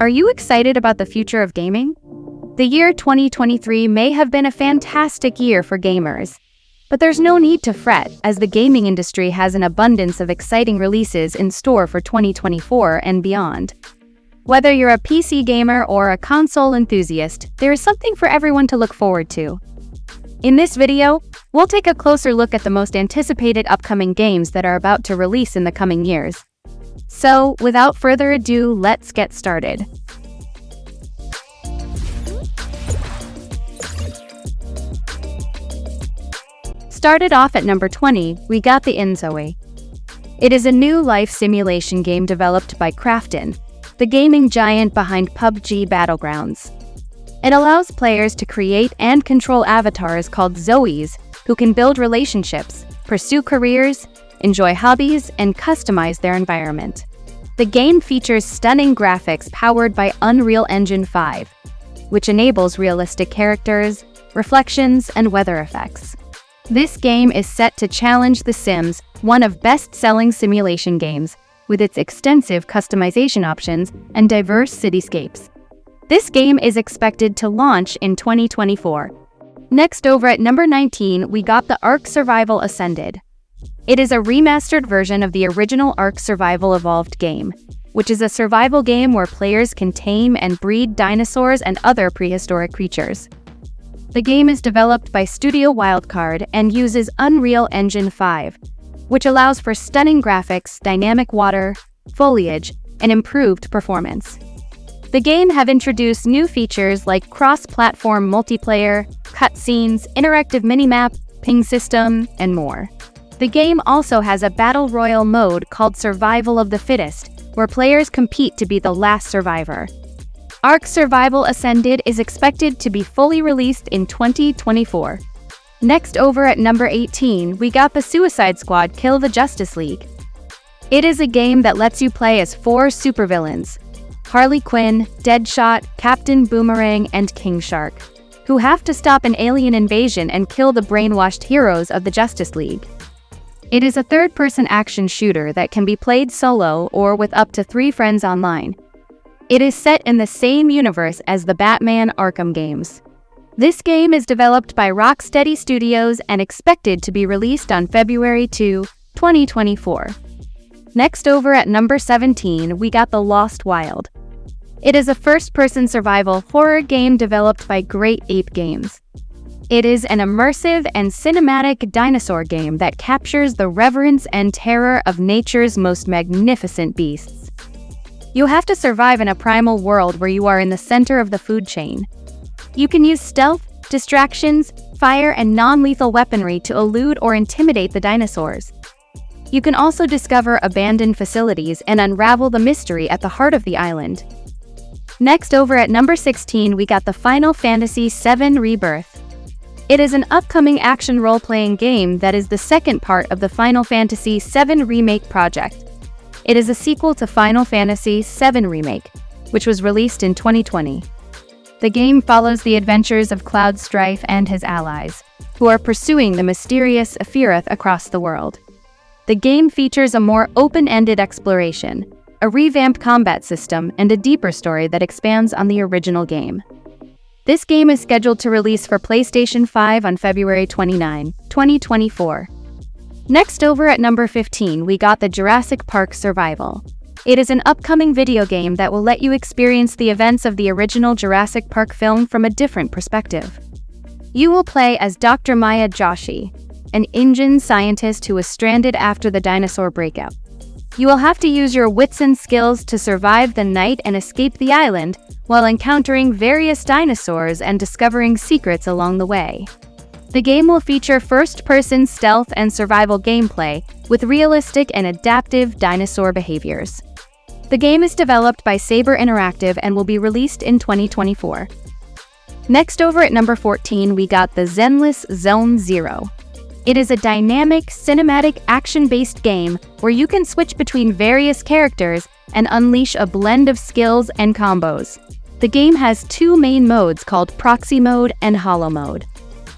Are you excited about the future of gaming? The year 2023 may have been a fantastic year for gamers. But there's no need to fret, as the gaming industry has an abundance of exciting releases in store for 2024 and beyond. Whether you're a PC gamer or a console enthusiast, there is something for everyone to look forward to. In this video, we'll take a closer look at the most anticipated upcoming games that are about to release in the coming years. So, without further ado, let's get started. Started off at number 20, we got the ONEZ. It is a new life simulation game developed by Krafton, the gaming giant behind PUBG Battlegrounds. It allows players to create and control avatars called Zoes, who can build relationships, pursue careers, enjoy hobbies, and customize their environment. The game features stunning graphics powered by Unreal Engine 5, which enables realistic characters, reflections, and weather effects. This game is set to challenge The Sims, one of best-selling simulation games, with its extensive customization options and diverse cityscapes. This game is expected to launch in 2024. Next, over at number 19, we got the Ark Survival Ascended. It is a remastered version of the original Ark Survival Evolved game, which is a survival game where players can tame and breed dinosaurs and other prehistoric creatures. The game is developed by Studio Wildcard and uses Unreal Engine 5, which allows for stunning graphics, dynamic water, foliage, and improved performance. The game have introduced new features like cross-platform multiplayer, cutscenes, interactive minimap, ping system, and more. The game also has a battle royale mode called Survival of the Fittest, where players compete to be the last survivor. Ark Survival Ascended is expected to be fully released in 2024. Next, over at number 18, we got the Suicide Squad Kill the Justice League. It is a game that lets you play as 4 supervillains: Harley Quinn, Deadshot, Captain Boomerang, and King Shark, who have to stop an alien invasion and kill the brainwashed heroes of the Justice League. It is a third-person action shooter that can be played solo or with up to 3 friends online. It is set in the same universe as the Batman Arkham games. This game is developed by Rocksteady Studios and expected to be released on February 2, 2024. Next, over at number 17, we got The Lost Wild. It is a first-person survival horror game developed by Great Ape Games. It is an immersive and cinematic dinosaur game that captures the reverence and terror of nature's most magnificent beasts. You have to survive in a primal world where you are in the center of the food chain. You can use stealth, distractions, fire, and non-lethal weaponry to elude or intimidate the dinosaurs. You can also discover abandoned facilities and unravel the mystery at the heart of the island. Next, over at number 16, we got the Final Fantasy VII Rebirth. It is an upcoming action role-playing game that is the second part of the Final Fantasy VII Remake project. It is a sequel to Final Fantasy VII Remake, which was released in 2020. The game follows the adventures of Cloud Strife and his allies, who are pursuing the mysterious Aphirath across the world. The game features a more open-ended exploration, a revamped combat system, and a deeper story that expands on the original game. This game is scheduled to release for PlayStation 5 on February 29, 2024. Next, over at number 15, we got the Jurassic Park Survival. It is an upcoming video game that will let you experience the events of the original Jurassic Park film from a different perspective. You will play as Dr. Maya Joshi, an InGen scientist who was stranded after the dinosaur breakout. You will have to use your wits and skills to survive the night and escape the island while encountering various dinosaurs and discovering secrets along the way. The game will feature first-person stealth and survival gameplay with realistic and adaptive dinosaur behaviors. The game is developed by Saber Interactive and will be released in 2024. Next, over at number 14, we got the Zenless Zone Zero. It is a dynamic, cinematic, action-based game where you can switch between various characters and unleash a blend of skills and combos. The game has 2 main modes called Proxy Mode and Holo Mode.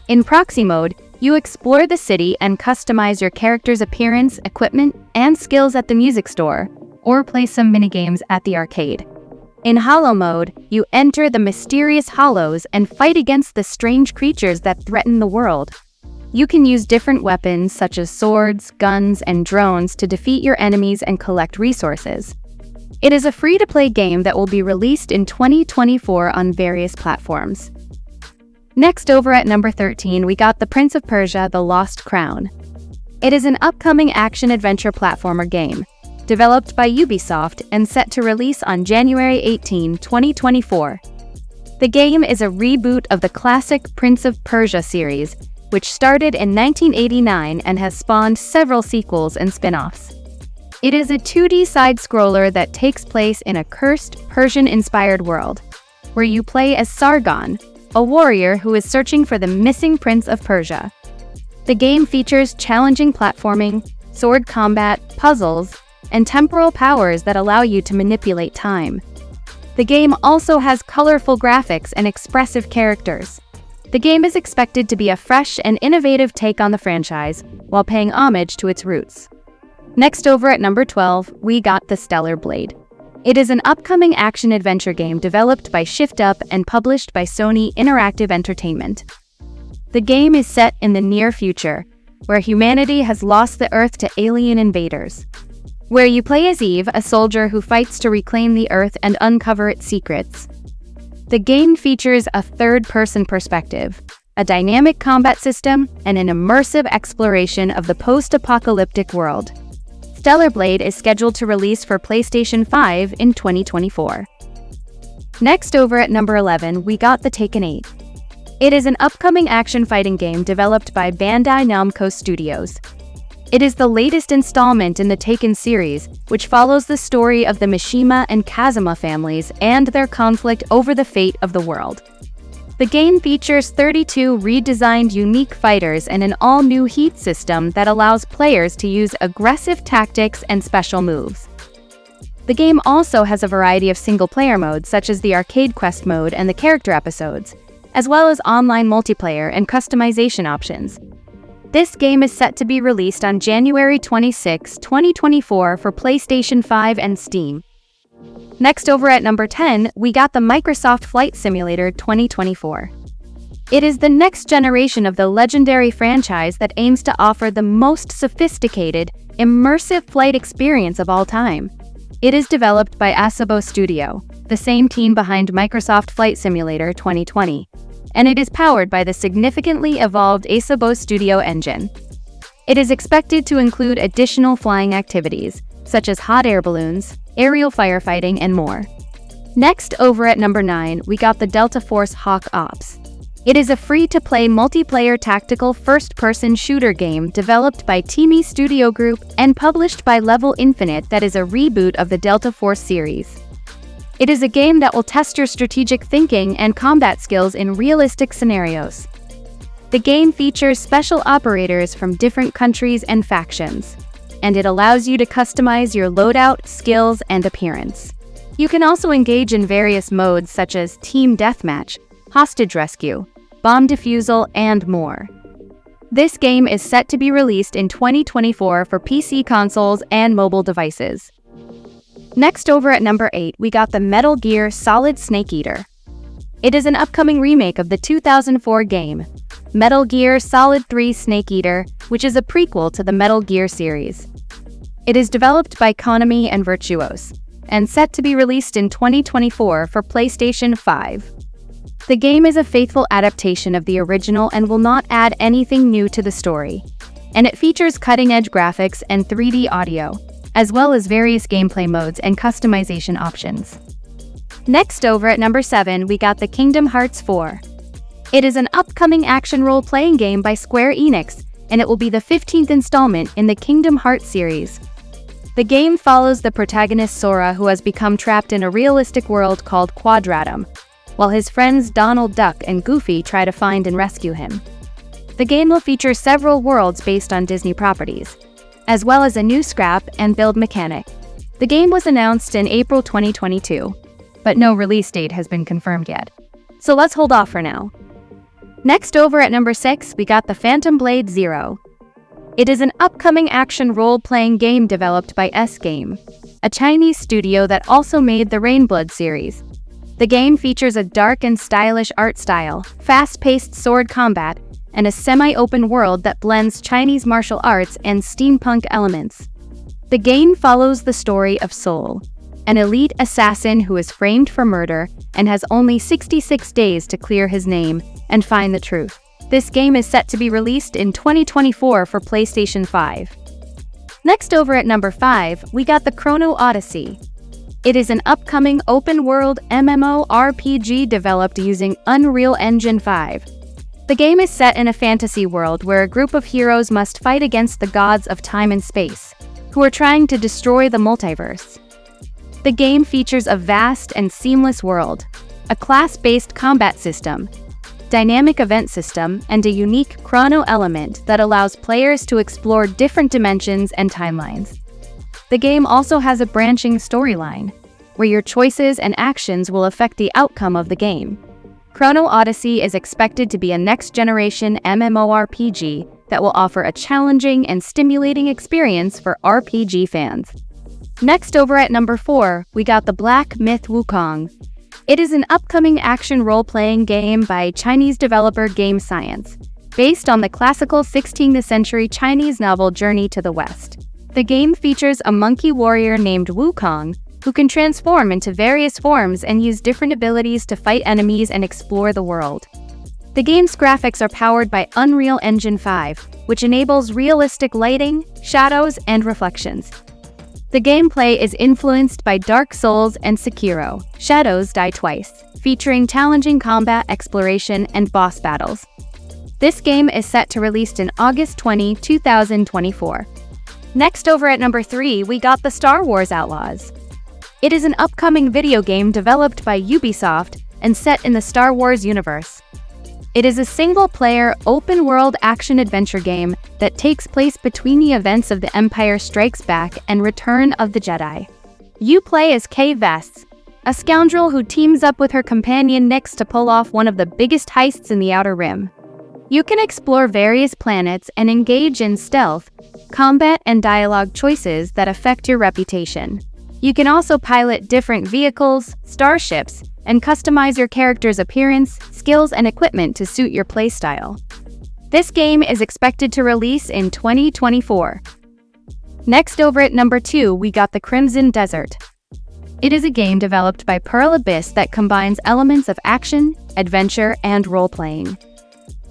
In Proxy Mode, you explore the city and customize your character's appearance, equipment, and skills at the music store, or play some minigames at the arcade. In Hollow Mode, you enter the mysterious hollows and fight against the strange creatures that threaten the world. You can use different weapons such as swords, guns, and drones to defeat your enemies and collect resources. It is a free-to-play game that will be released in 2024 on various platforms. Next, over at number 13, we got The Prince of Persia: The Lost Crown. It is an upcoming action-adventure platformer game, developed by Ubisoft and set to release on January 18, 2024. The game is a reboot of the classic Prince of Persia series, which started in 1989 and has spawned several sequels and spin-offs. It is a 2D side-scroller that takes place in a cursed, Persian-inspired world, where you play as Sargon, a warrior who is searching for the missing Prince of Persia. The game features challenging platforming, sword combat, puzzles, and temporal powers that allow you to manipulate time. The game also has colorful graphics and expressive characters. The game is expected to be a fresh and innovative take on the franchise, while paying homage to its roots. Next, over at number 12, we got The Stellar Blade. It is an upcoming action-adventure game developed by Shift Up and published by Sony Interactive Entertainment. The game is set in the near future, where humanity has lost the Earth to alien invaders. Where you play as Eve, a soldier who fights to reclaim the Earth and uncover its secrets. The game features a third-person perspective, a dynamic combat system, and an immersive exploration of the post-apocalyptic world. Stellar Blade is scheduled to release for PlayStation 5 in 2024. Next, over at number 11, we got The Taken 8. It is an upcoming action-fighting game developed by Bandai Namco Studios. It is the latest installment in the Taken series, which follows the story of the Mishima and Kazuma families and their conflict over the fate of the world. The game features 32 redesigned unique fighters and an all-new heat system that allows players to use aggressive tactics and special moves. The game also has a variety of single-player modes such as the Arcade Quest mode and the character episodes, as well as online multiplayer and customization options. This game is set to be released on January 26, 2024 for PlayStation 5 and Steam. Next, over at number 10, we got the Microsoft Flight Simulator 2024. It is the next generation of the legendary franchise that aims to offer the most sophisticated, immersive flight experience of all time. It is developed by Asobo Studio, the same team behind Microsoft Flight Simulator 2020. And it is powered by the significantly evolved Asobo Studio engine. It is expected to include additional flying activities, such as hot air balloons, aerial firefighting, and more. Next, over at number 9, we got the Delta Force Hawk Ops. It is a free-to-play multiplayer tactical first-person shooter game developed by Timi Studio Group and published by Level Infinite that is a reboot of the Delta Force series. It is a game that will test your strategic thinking and combat skills in realistic scenarios. The game features special operators from different countries and factions, and it allows you to customize your loadout, skills, and appearance. You can also engage in various modes such as Team Deathmatch, Hostage Rescue, Bomb Defusal, and more. This game is set to be released in 2024 for PC consoles and mobile devices. Next, over at number 8, we got the Metal Gear Solid Snake Eater. It is an upcoming remake of the 2004 game, Metal Gear Solid 3 Snake Eater, which is a prequel to the Metal Gear series. It is developed by Konami and Virtuos, and set to be released in 2024 for PlayStation 5. The game is a faithful adaptation of the original and will not add anything new to the story, and it features cutting-edge graphics and 3D audio, as well as various gameplay modes and customization options. Next, over at number 7, we got the Kingdom Hearts 4. It is an upcoming action role-playing game by Square Enix, and it will be the 15th installment in the Kingdom Hearts series. The game follows the protagonist Sora, who has become trapped in a realistic world called Quadratum, while his friends Donald Duck and Goofy try to find and rescue him. The game will feature several worlds based on Disney properties, as well as a new scrap and build mechanic. The game was announced in April 2022, but no release date has been confirmed yet. So let's hold off for now. Next, over at number 6, we got the Phantom Blade Zero. It is an upcoming action role-playing game developed by S-Game. a Chinese studio that also made the Rainblood series. The game features a dark and stylish art style, fast-paced sword combat, and a semi-open world that blends Chinese martial arts and steampunk elements. The game follows the story of Soul, an elite assassin who is framed for murder and has only 66 days to clear his name and find the truth. This game is set to be released in 2024 for PlayStation 5. Next over at number 5, we got the Chrono Odyssey. It is an upcoming open-world MMORPG developed using Unreal Engine 5. The game is set in a fantasy world where a group of heroes must fight against the gods of time and space, who are trying to destroy the multiverse. The game features a vast and seamless world, a class-based combat system, dynamic event system, and a unique chrono element that allows players to explore different dimensions and timelines. The game also has a branching storyline, where your choices and actions will affect the outcome of the game. Chrono Odyssey is expected to be a next-generation MMORPG that will offer a challenging and stimulating experience for RPG fans. Next over at number 4, we got the Black Myth Wukong. It is an upcoming action role-playing game by Chinese developer Game Science, based on the classical 16th century Chinese novel Journey to the West. The game features a monkey warrior named Wukong, who can transform into various forms and use different abilities to fight enemies and explore the world. The game's graphics are powered by Unreal Engine 5, which enables realistic lighting, shadows, and reflections. The gameplay is influenced by Dark Souls and Sekiro, Shadows Die Twice, featuring challenging combat, exploration, and boss battles. This game is set to release in August 20, 2024. Next over at number 3, we got the Star Wars Outlaws. It is an upcoming video game developed by Ubisoft and set in the Star Wars universe. It is a single-player, open-world action-adventure game that takes place between the events of The Empire Strikes Back and Return of the Jedi. You play as Kay Vess, a scoundrel who teams up with her companion Nix to pull off one of the biggest heists in the Outer Rim. You can explore various planets and engage in stealth, combat, and dialogue choices that affect your reputation. You can also pilot different vehicles, starships, and customize your character's appearance, skills, and equipment to suit your playstyle. This game is expected to release in 2024. Next over at number 2, we got the Crimson Desert. It is a game developed by Pearl Abyss that combines elements of action, adventure, and role-playing.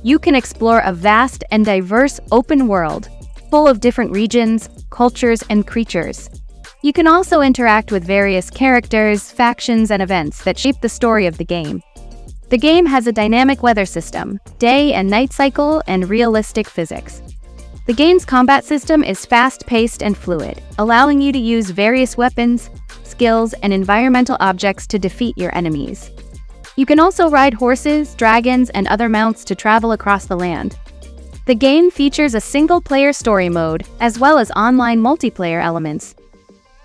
You can explore a vast and diverse open world, full of different regions, cultures, and creatures. You can also interact with various characters, factions, and events that shape the story of the game. The game has a dynamic weather system, day and night cycle, and realistic physics. The game's combat system is fast-paced and fluid, allowing you to use various weapons, skills, and environmental objects to defeat your enemies. You can also ride horses, dragons, and other mounts to travel across the land. The game features a single-player story mode, as well as online multiplayer elements.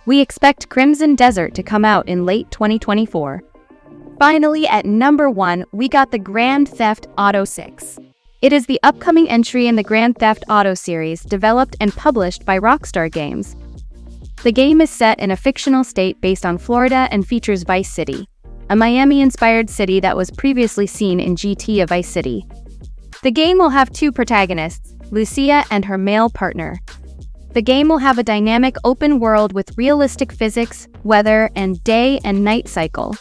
We expect Crimson Desert to come out in late 2024. Finally, at number 1, we got the Grand Theft Auto 6. It is the upcoming entry in the Grand Theft Auto series, developed and published by Rockstar Games. The game is set in a fictional state based on Florida and features Vice City, a Miami-inspired city that was previously seen in GTA Vice City. The game will have 2 protagonists, Lucia and her male partner. The game will have a dynamic open world with realistic physics, weather, and day and night cycle.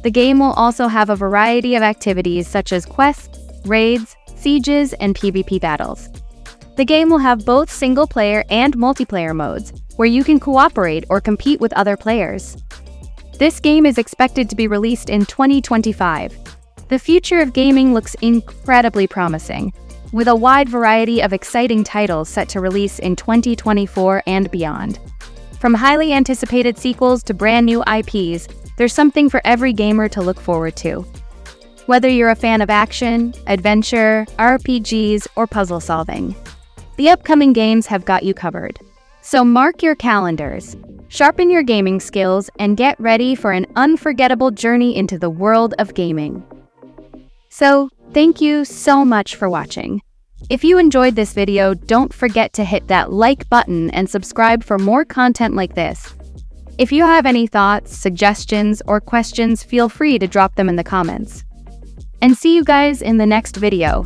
The game will also have a variety of activities such as quests, raids, sieges, and PvP battles. The game will have both single-player and multiplayer modes, where you can cooperate or compete with other players. This game is expected to be released in 2025. The future of gaming looks incredibly promising, with a wide variety of exciting titles set to release in 2024 and beyond. From highly anticipated sequels to brand new IPs, there's something for every gamer to look forward to. Whether you're a fan of action, adventure, RPGs, or puzzle solving, the upcoming games have got you covered. So mark your calendars, sharpen your gaming skills, and get ready for an unforgettable journey into the world of gaming. So, thank you so much for watching. If you enjoyed this video, don't forget to hit that like button and subscribe for more content like this. If you have any thoughts, suggestions, or questions, feel free to drop them in the comments. And see you guys in the next video.